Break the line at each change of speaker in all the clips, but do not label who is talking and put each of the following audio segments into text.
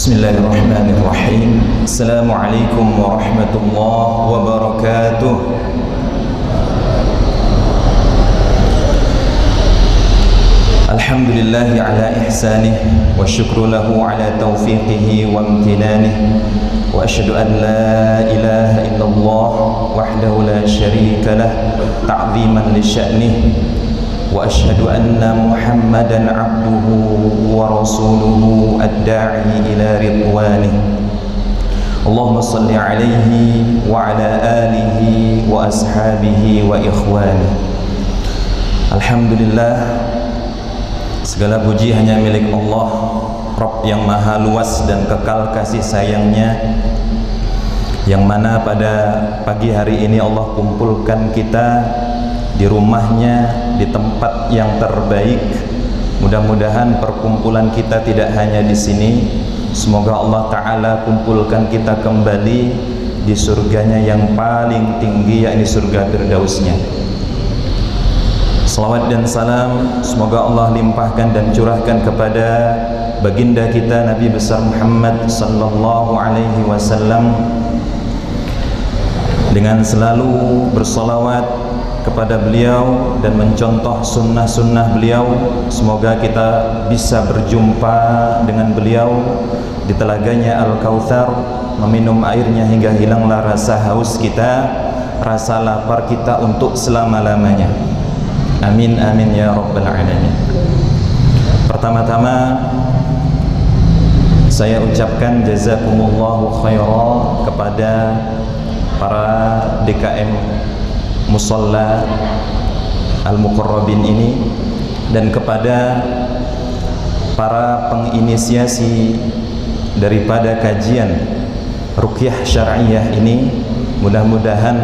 Bismillahirrahmanirrahim. Assalamualaikum warahmatullahi wabarakatuh. Alhamdulillahi ala ihsanih wa syukru lahu ala taufiqihi wa amtinanih. Wa asyhadu an la ilaha illallah wahdahu la syarika lah ta'ziman li sya'nih. Wa asyhadu anna Muhammadan abduhu wa rasuluhu ad-da'i ila ridwanih. Allahumma salli alaihi wa ala alihi wa ashabihi wa ikhwanih. Alhamdulillah, segala puji hanya milik Allah, Rabb yang maha luas dan kekal kasih sayangnya, yang mana pada pagi hari ini Allah kumpulkan kita di rumahnya, di tempat yang terbaik. Mudah-mudahan perkumpulan kita tidak hanya di sini. Semoga Allah Ta'ala kumpulkan kita kembali di surganya yang paling tinggi, yakni surga Firdausnya. Salawat dan salam semoga Allah limpahkan dan curahkan kepada baginda kita Nabi besar Muhammad sallallahu alaihi wasallam, dengan selalu bersalawat kepada beliau dan mencontoh sunnah-sunnah beliau. Semoga kita bisa berjumpa dengan beliau di telaganya Al-Kautsar, meminum airnya hingga hilanglah rasa haus kita, rasa lapar kita untuk selama-lamanya. Amin amin ya rabbal alamin. Pertama-tama saya ucapkan jazakumullahu khairan kepada para DKM Musalla Al-Muqarrabin ini, dan kepada para penginisiasi daripada kajian Ruqyah Syar'iyah ini. Mudah-mudahan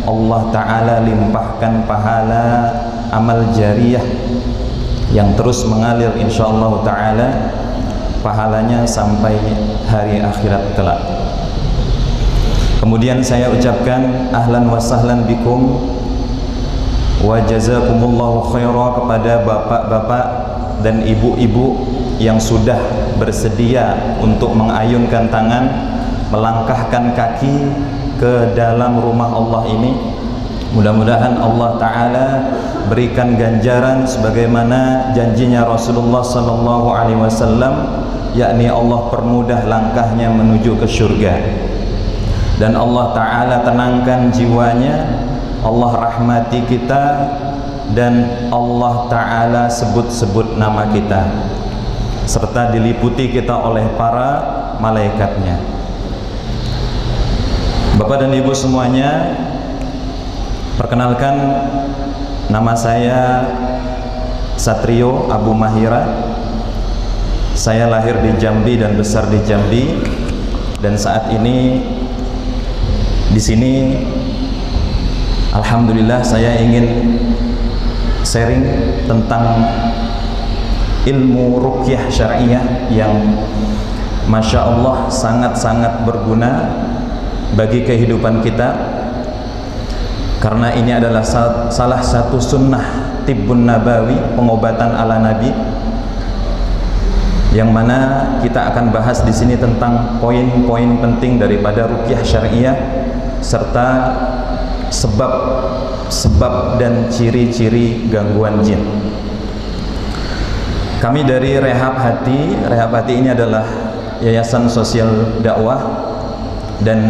Allah Ta'ala limpahkan pahala amal jariyah yang terus mengalir insyaallah Ta'ala, pahalanya sampai hari akhirat kelak. Kemudian saya ucapkan ahlan wa sahlan bikum wa jazakumullahu khairan kepada bapak-bapak dan ibu-ibu yang sudah bersedia untuk mengayunkan tangan, melangkahkan kaki ke dalam rumah Allah ini. Mudah-mudahan Allah Ta'ala berikan ganjaran sebagaimana janjinya Rasulullah sallallahu alaihi wasallam, yakni Allah permudah langkahnya menuju ke surga. Dan Allah Ta'ala tenangkan jiwanya, Allah rahmati kita, dan Allah Ta'ala sebut-sebut nama kita, serta diliputi kita oleh para malaikatnya. Bapak dan Ibu semuanya, perkenalkan, nama saya Satrio Abu Mahira. Saya lahir di Jambi dan besar di Jambi, dan saat ini di sini alhamdulillah saya ingin sharing tentang ilmu ruqyah syar'iyah yang masya Allah sangat-sangat berguna bagi kehidupan kita, karena ini adalah salah satu sunnah tibbun nabawi, pengobatan ala Nabi, yang mana kita akan bahas di sini tentang poin-poin penting daripada ruqyah syar'iyah, serta sebab dan ciri-ciri gangguan jin. Kami dari Rehab Hati. Rehab Hati ini adalah yayasan sosial dakwah dan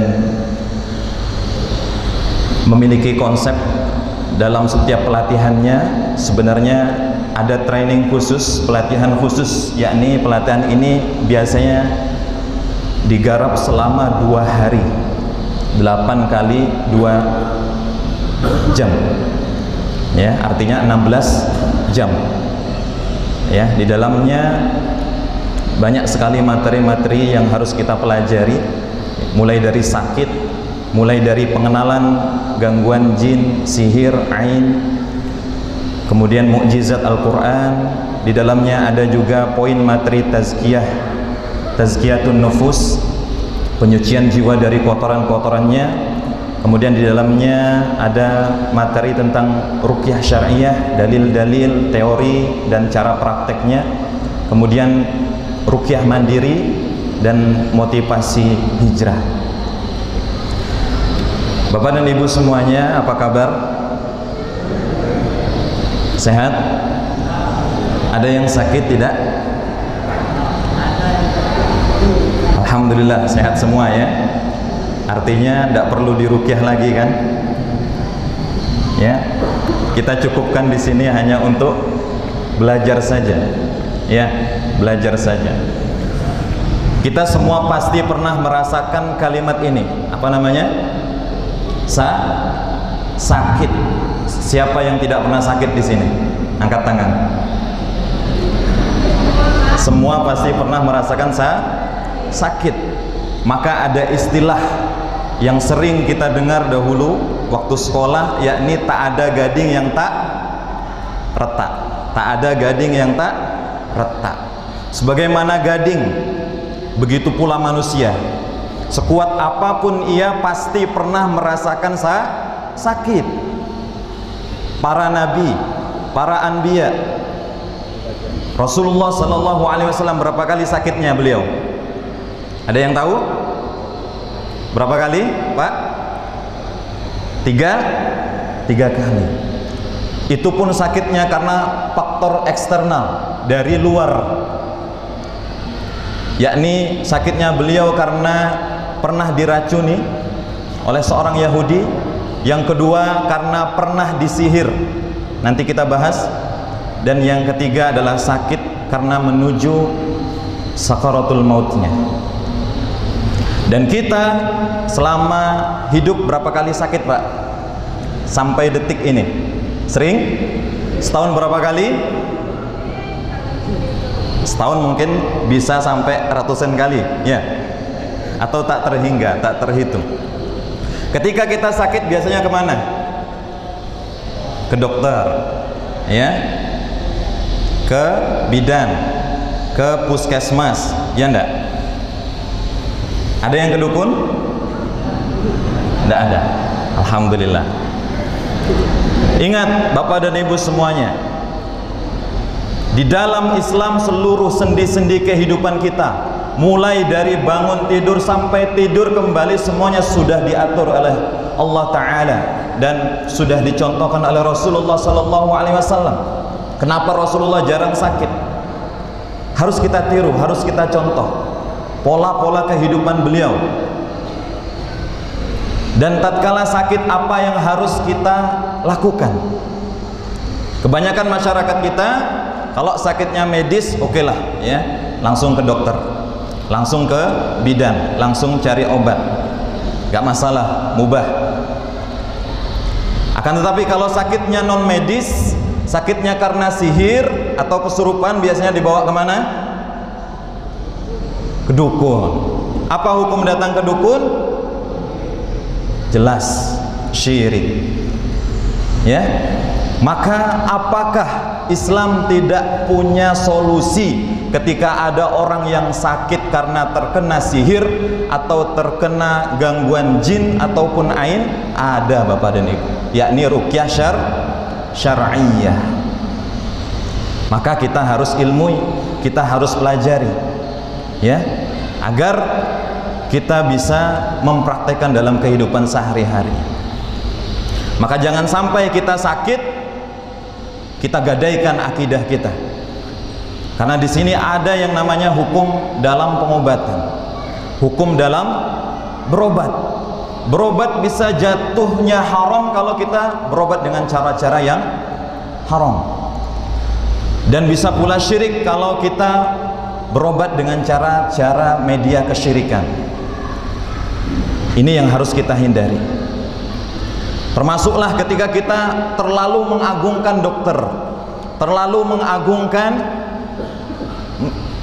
memiliki konsep dalam setiap pelatihannya. Sebenarnya ada training khusus, pelatihan khusus, yakni pelatihan ini biasanya digarap selama 2 hari, 8 kali 2 jam, ya, artinya 16 jam, ya. Di dalamnya banyak sekali materi-materi yang harus kita pelajari, mulai dari sakit, mulai dari pengenalan gangguan jin, sihir, ain, kemudian mukjizat Al-Quran. Di dalamnya ada juga poin materi tazkiyatun nufus, penyucian jiwa dari kotoran-kotorannya. Kemudian di dalamnya ada materi tentang ruqyah syar'iyah, dalil-dalil, teori dan cara prakteknya. Kemudian ruqyah mandiri, dan motivasi hijrah. Bapak dan Ibu semuanya, apa kabar? Sehat? Ada yang sakit tidak? Alhamdulillah sehat semua ya. Artinya tidak perlu diruqyah lagi kan? Ya, kita cukupkan di sini hanya untuk belajar saja. Ya, belajar saja. Kita semua pasti pernah merasakan kalimat ini. Apa namanya? Sakit. Siapa yang tidak pernah sakit di sini? Angkat tangan. Semua pasti pernah merasakan sakit. Maka ada istilah yang sering kita dengar dahulu waktu sekolah, yakni tak ada gading yang tak retak. Tak ada gading yang tak retak. Sebagaimana gading, begitu pula manusia. Sekuat apapun ia pasti pernah merasakan sakit. Para nabi, para anbiya, Rasulullah Sallallahu Alaihi Wasallam berapa kali sakitnya beliau? Ada yang tahu? Berapa kali, Pak? Tiga kali. Itu pun sakitnya karena faktor eksternal dari luar, yakni sakitnya beliau karena pernah diracuni oleh seorang Yahudi. Yang kedua karena pernah disihir, nanti kita bahas. Dan yang ketiga adalah sakit karena menuju sakaratul mautnya. Dan kita selama hidup berapa kali sakit, Pak? Sampai detik ini sering? Setahun berapa kali? Setahun mungkin bisa sampai ratusan kali ya, atau tak terhingga, tak terhitung. Ketika kita sakit biasanya kemana? Ke dokter ya, ke bidan, ke puskesmas, ya enggak? Ada yang ke dukun? Enggak ada. Alhamdulillah. Ingat Bapak dan Ibu semuanya, di dalam Islam seluruh sendi-sendi kehidupan kita, mulai dari bangun tidur sampai tidur kembali, semuanya sudah diatur oleh Allah Ta'ala dan sudah dicontohkan oleh Rasulullah Sallallahu Alaihi Wasallam. Kenapa Rasulullah jarang sakit? Harus kita tiru, harus kita contoh pola-pola kehidupan beliau. Dan tatkala sakit, apa yang harus kita lakukan? Kebanyakan masyarakat kita kalau sakitnya medis, oke lah ya, langsung ke dokter, langsung ke bidan, langsung cari obat, gak masalah, mubah. Akan tetapi kalau sakitnya non medis, sakitnya karena sihir atau kesurupan, biasanya dibawa kemana? Ke dukun. Apa hukum datang ke dukun? Jelas syirik ya. Maka apakah Islam tidak punya solusi ketika ada orang yang sakit karena terkena sihir atau terkena gangguan jin ataupun ain? Ada Bapak dan Ibu, yakni ruqyah syar'iyah. Maka kita harus ilmui, kita harus pelajari ya, agar kita bisa mempraktekkan dalam kehidupan sehari-hari. Maka jangan sampai kita sakit, kita gadaikan akidah kita. Karena di sini ada yang namanya hukum dalam pengobatan, hukum dalam berobat. Berobat bisa jatuhnya haram kalau kita berobat dengan cara-cara yang haram. Dan bisa pula syirik kalau kita berobat dengan cara-cara media kesyirikan. Ini yang harus kita hindari. Termasuklah ketika kita terlalu mengagungkan dokter, terlalu mengagungkan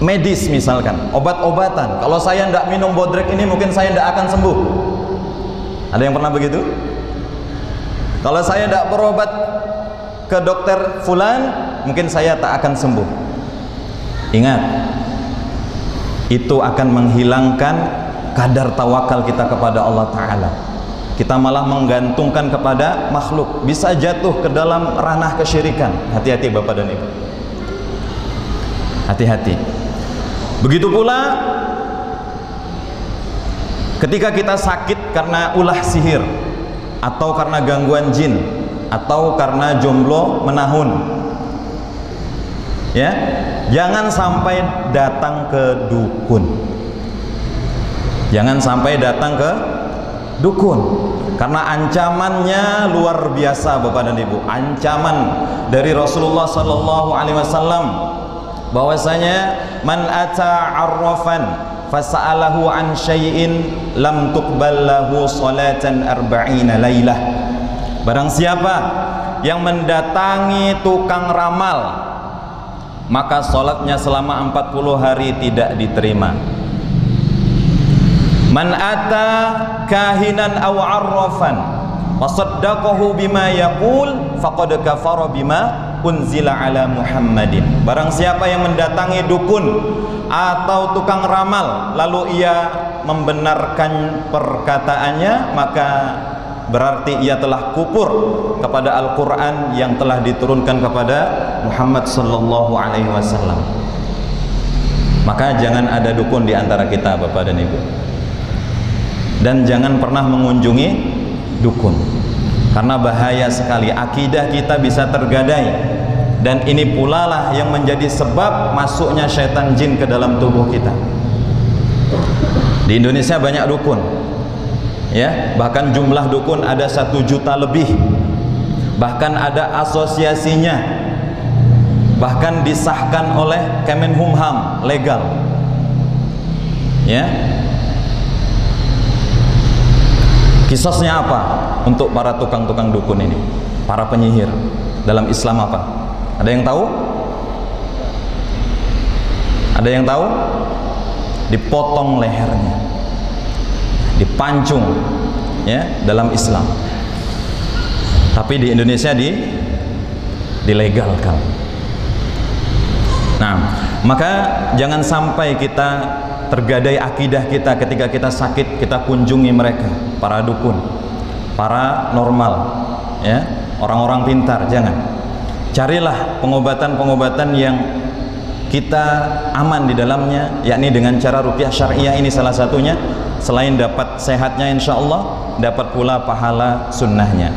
medis, misalkan obat-obatan. Kalau saya tidak minum bodrek ini, mungkin saya tidak akan sembuh. Ada yang pernah begitu? Kalau saya tidak berobat ke dokter fulan, mungkin saya tak akan sembuh. Ingat, itu akan menghilangkan kadar tawakal kita kepada Allah Ta'ala. Kita malah menggantungkan kepada makhluk, bisa jatuh ke dalam ranah kesyirikan. Hati-hati Bapak dan Ibu, hati-hati. Begitu pula Ketika kita sakit karena ulah sihir, atau karena gangguan jin, atau karena jomblo menahun, ya, jangan sampai datang ke dukun. Jangan sampai datang ke dukun, karena ancamannya luar biasa Bapak dan Ibu. Ancaman dari Rasulullah sallallahu alaihi wasallam bahwasanya man ata arrafan fasa'alahu an syai'in lam tuqbal lahu salatan arba'ina lailah. Barang siapa yang mendatangi tukang ramal, maka salatnya selama 40 hari tidak diterima. Man ata kahinan aw arrafan fasaddaqahu bima yaqul faqad kafara bima unzila ala Muhammadin. Barang siapa yang mendatangi dukun atau tukang ramal lalu ia membenarkan perkataannya, maka berarti ia telah kufur kepada Al-Quran yang telah diturunkan kepada Muhammad sallallahu alaihi wasallam. Maka jangan ada dukun di antara kita Bapak dan Ibu, dan jangan pernah mengunjungi dukun, karena bahaya sekali. Akidah kita bisa tergadai, dan ini pula lah yang menjadi sebab masuknya syaitan jin ke dalam tubuh kita. Di Indonesia banyak dukun, ya, bahkan jumlah dukun ada 1 juta lebih, bahkan ada asosiasinya, bahkan disahkan oleh Kemenkumham legal, ya. Kisosnya apa untuk para tukang-tukang dukun ini, para penyihir dalam Islam apa? Ada yang tahu? Ada yang tahu? Dipotong lehernya, dipancung, ya, dalam Islam. Tapi di Indonesia dilegalkan. Nah, maka jangan sampai kita tergadai akidah kita ketika kita sakit, kita kunjungi mereka, para dukun, para normal, ya, orang-orang pintar. Jangan. Carilah pengobatan-pengobatan yang kita aman di dalamnya, yakni dengan cara ruqyah syariah. Ini salah satunya. Selain dapat sehatnya insya Allah, dapat pula pahala sunnahnya.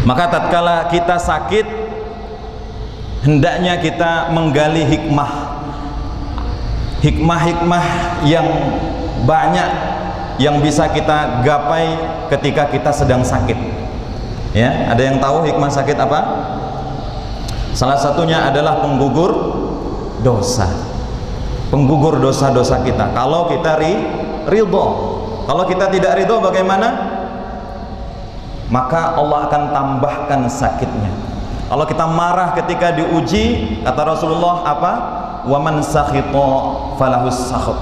Maka tatkala kita sakit, hendaknya kita menggali hikmah yang banyak yang bisa kita gapai ketika kita sedang sakit, ya. Ada yang tahu hikmah sakit apa? Salah satunya adalah penggugur dosa, penggugur dosa-dosa kita. Kalau kita ridho, kalau kita tidak ridho bagaimana? Maka Allah akan tambahkan sakitnya. Kalau kita marah ketika diuji, kata Rasulullah apa? Wa man sakhita falahus sakhat.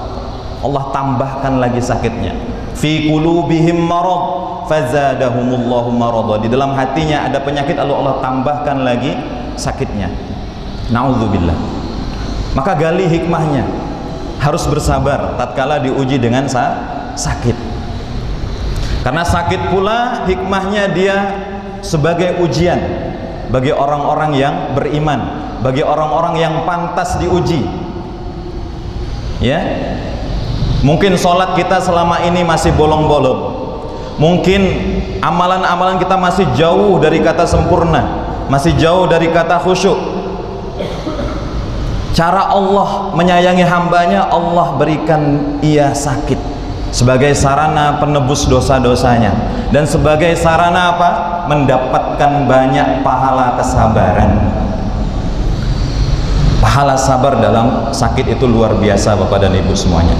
Allah tambahkan lagi sakitnya. Fi qulubihim marad fazadahumullahu marada. Di dalam hatinya ada penyakit, lalu Allah tambahkan lagi sakitnya. Nauzubillah. Maka gali hikmahnya. Harus bersabar tatkala diuji dengan sakit. Karena sakit pula hikmahnya dia sebagai ujian bagi orang-orang yang beriman, bagi orang-orang yang pantas diuji, ya. Mungkin sholat kita selama ini masih bolong-bolong, mungkin amalan-amalan kita masih jauh dari kata sempurna, masih jauh dari kata khusyuk. Cara Allah menyayangi hambanya, Allah berikan ia sakit sebagai sarana penebus dosa-dosanya, dan sebagai sarana apa? Mendapatkan banyak pahala kesabaran. Pahala sabar dalam sakit itu luar biasa Bapak dan Ibu semuanya.